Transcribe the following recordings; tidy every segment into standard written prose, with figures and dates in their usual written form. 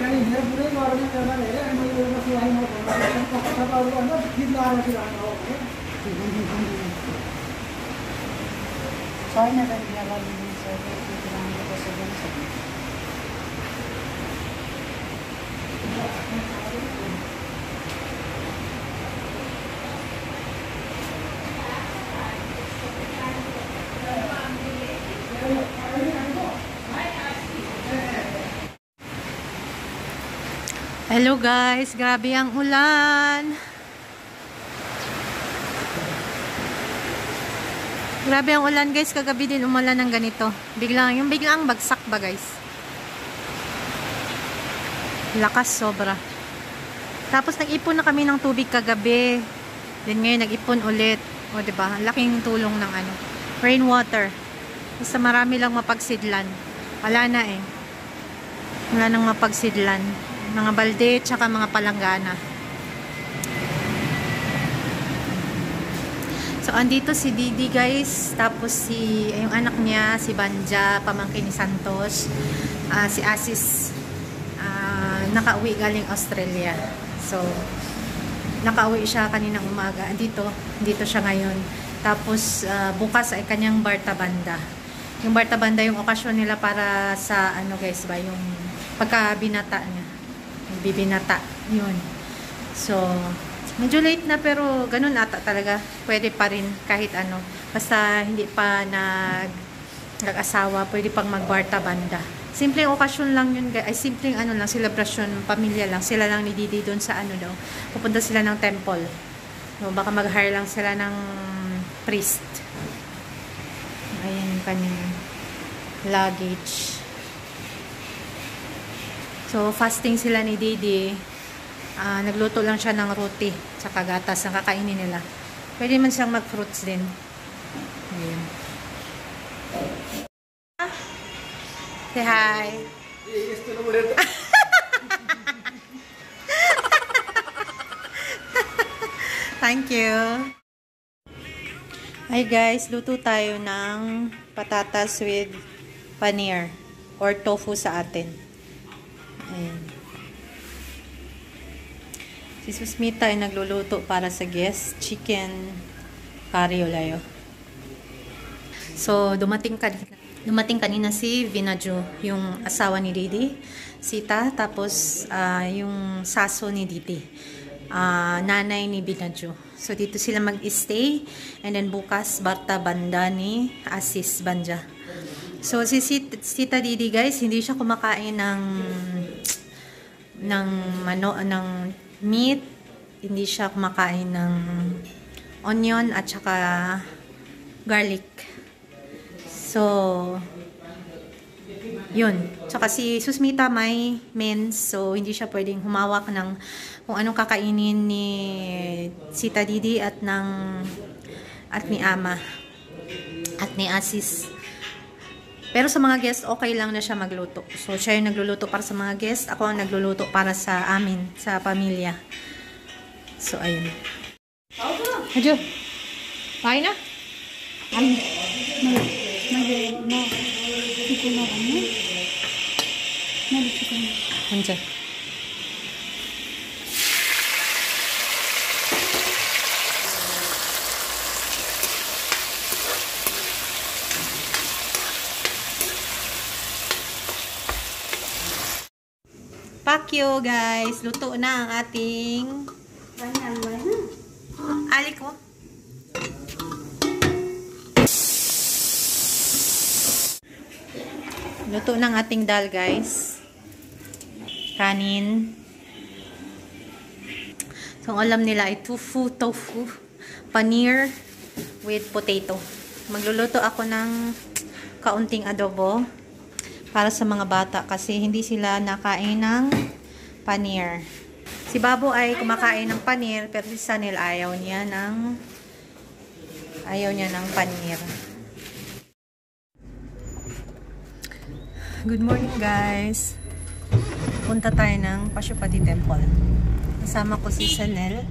Sorry na rin nilagay din sa kailangan ko sa gansa. Hello guys, grabe ang ulan. Grabe ang ulan guys, kagabi din umulan ng ganito. Biglang bagsak ba guys? Lakas sobra. Tapos nag-ipon na kami ng tubig kagabi. Then ngayon nag-ipon ulit. O diba? Laking tulong ng rainwater. Basta marami lang mapagsidlan. Wala na eh. Wala nang mapagsidlan. Mga balde, tsaka mga palanggana. So, andito si Didi guys. Tapos yung anak niya, si Banja, pamangkin ni Santos. Si Asis, nakauwi galing Australia. So, nakauwi siya kaninang umaga. Dito siya ngayon. Tapos, bukas ay kanyang Bartabanda. Yung Bartabanda, yung okasyon nila para sa, guys ba, yung pagkabinata niya. Bibinata. Yun. So, medyo late na pero ganun ata talaga. Pwede pa rin kahit ano. Basta hindi pa nag-asawa, pwede pang mag-Bartabanda. Simpleng okasyon lang yun. Ay, simpleng lang, celebration, pamilya lang. Sila lang ni Didi doon sa daw. Pupunta sila ng temple. No, baka mag-hire lang sila ng priest. Ayan yung kanyang luggage. So, fasting sila ni Didi. Nagluto lang siya ng roti tsaka gatas ang kakainin nila. Pwede man siyang mag-fruits din. Ayan. Say hi. Thank you. Hi guys, luto tayo ng patatas with paneer or tofu sa atin. Ayan. Si Susmita ay nagluluto para sa guest, chicken curry ulayo. So, dumating kanina si Vinaju, yung asawa ni Didi, Sita, tapos yung saso ni Didi, nanay ni Vinaju. So, dito sila mag-stay, and then bukas, Bartabanda ni Asis Banja. So, si Sita Didi guys, hindi siya kumakain ng meat, hindi siya kumakain ng onion at saka garlic. So, yun. Tsaka si Susmita may mens, so hindi siya pwedeng humawak ng kung anong kakainin ni Sita Didi at ni Ama at ni Asis. Pero sa mga guest, okay lang na siya magluto. So, siya yung nagluluto para sa mga guest. Ako ang nagluluto para sa amin, sa pamilya. So, ayun. Hadyo. Kain na? Andiyan. Pakyo guys, luto na ang ating aliko. Luto ng ating dal guys. Kanin. So ang alam nila ay tofu, paneer with potato. Magluluto ako ng kaunting adobo para sa mga bata kasi hindi sila nakain ng paneer. Si Babo ay kumakain ng paneer pero si Sanil ayaw niya ng paneer. Good morning guys. Punta tayo ng Pashupati Temple. Kasama ko si Sanil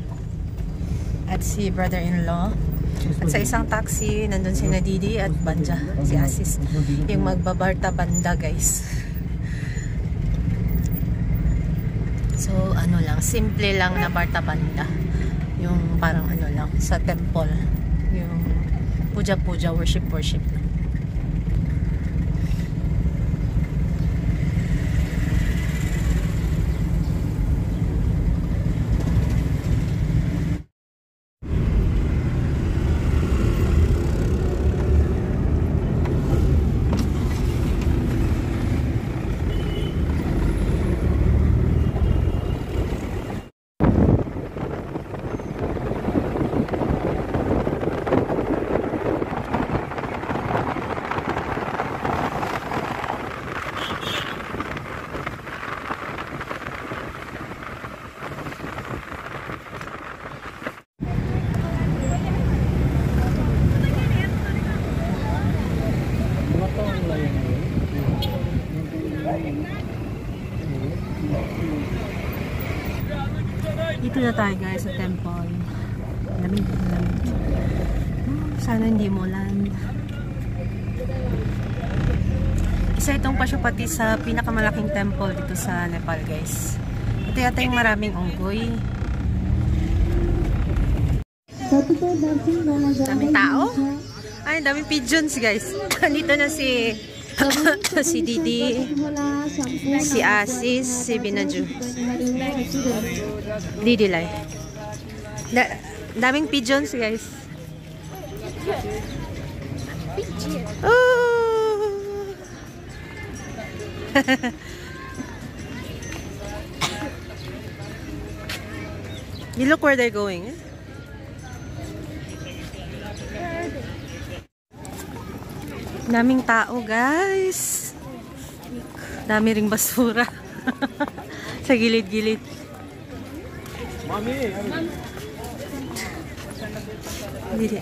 at si brother-in-law. At sa isang taxi, nandun si Didi at Banja, si Asis. Yung magbabarta banda guys. So, ano lang, simple lang na Barta Banda. Yung parang ano lang, sa temple. Yung puja-puja, worship-worship. Dito na tayo guys sa temple. Lamig. Sana hindi mulan. Isa itong Pashupati sa pinakamalaking temple dito sa Nepal guys. Ito yata yung maraming unggoy. Daming tao? Ay, daming pigeons guys. Dito na si si Didi, si Asis, si Binaju. Didi Lai. Daming pigeons guys. Oh! You look where they're going. Daming tao guys. Dami ring basura. Sa gilid-gilid. Mami! Didi.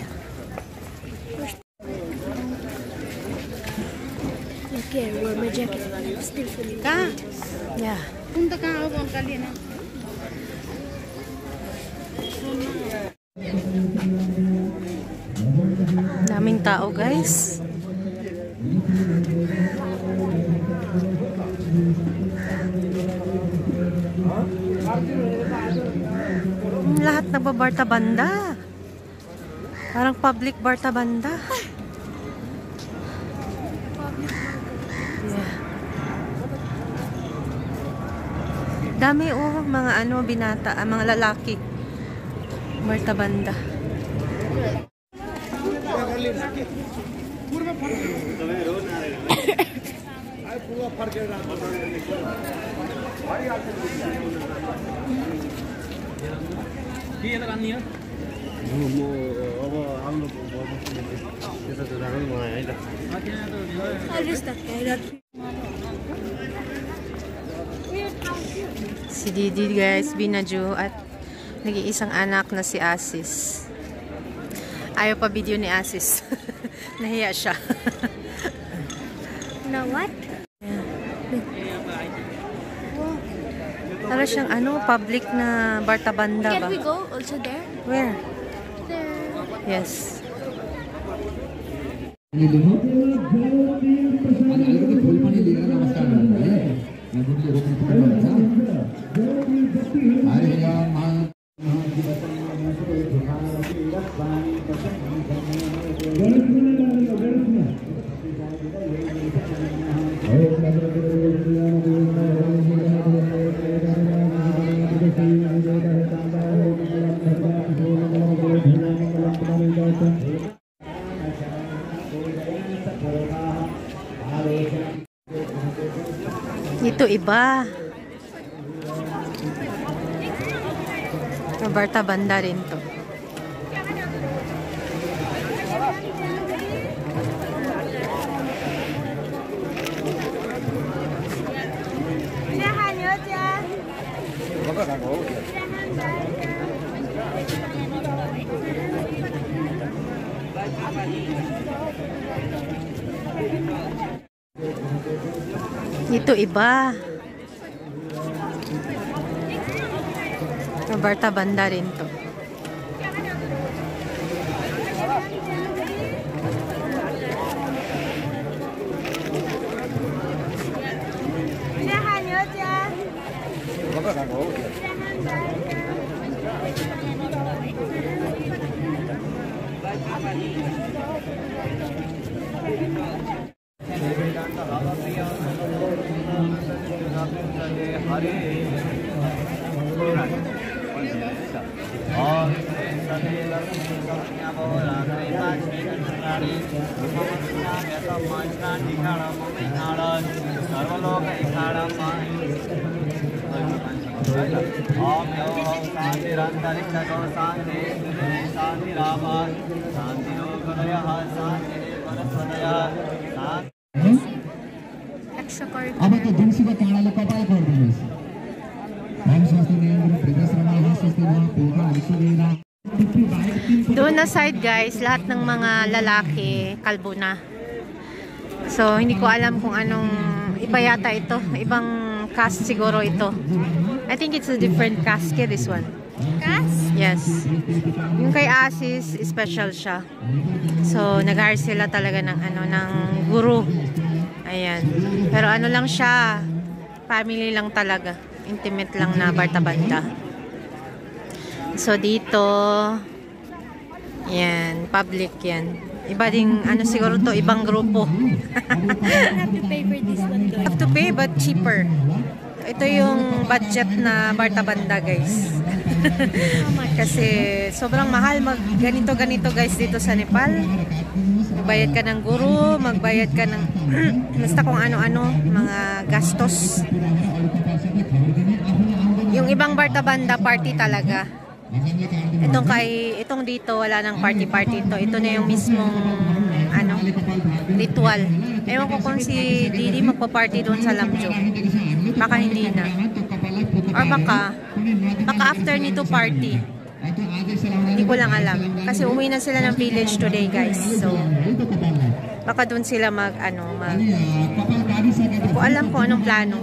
Okay, wear my jacket. Still feeling Ka? Yeah. Punta ka ako ang kalina. Daming tao guys. Lahat nagbabarta banda. Parang public barta banda. Yeah. Dami mga ano binata, mga lalaki. Barta banda. Si Didi guys, Binaju at nag-iisang anak na si Asis. Ayaw pa video ni Asis. Nahiya siya. Now what? Tara siyang ano, public na barta banda ba? Can we go also there? Where? There. Yes. Ito iba. Barta banda rin to. Ito iba. Barta banda rin to. अब त्यो दुम्सीको काँडाले कपाल गरिदिनुहोस् हम स्वास्थ्य नियम प्रदेश रमाहा स्वास्थ्य नियम पोगा हंसुरेला Doon na side guys, lahat ng mga lalaki, kalbo na. So, hindi ko alam kung anong iba yata ito. Ibang cast siguro ito. I think it's a different cast kaya this one. Cast? Yes. Yung kay Asis, special siya. So, nag-hire sila talaga ng ng guru. Ayan. Pero ano lang siya, family lang talaga. Intimate lang na barta-banda. So, dito, yan, public yan. Iba ding, siguro to, ibang grupo. Have to pay for this one though. Have to pay, but cheaper. Ito yung budget na barta-banda, guys. Kasi, sobrang mahal ganito-ganito, guys, dito sa Nepal. Magbayad ka ng guru, magbayad ka ng, basta kung ano-ano, mga gastos. Yung ibang barta-banda, party talaga. Itong dito wala nang party-party ito na yung mismong ritual. Ewan ko kung si Didi magpa-party doon sa Lamjo. Baka hindi na. Or baka after nito party. Hindi ko lang alam. Kasi umuwi na sila ng village today, guys. So, baka doon sila hindi ko alam kung anong plano.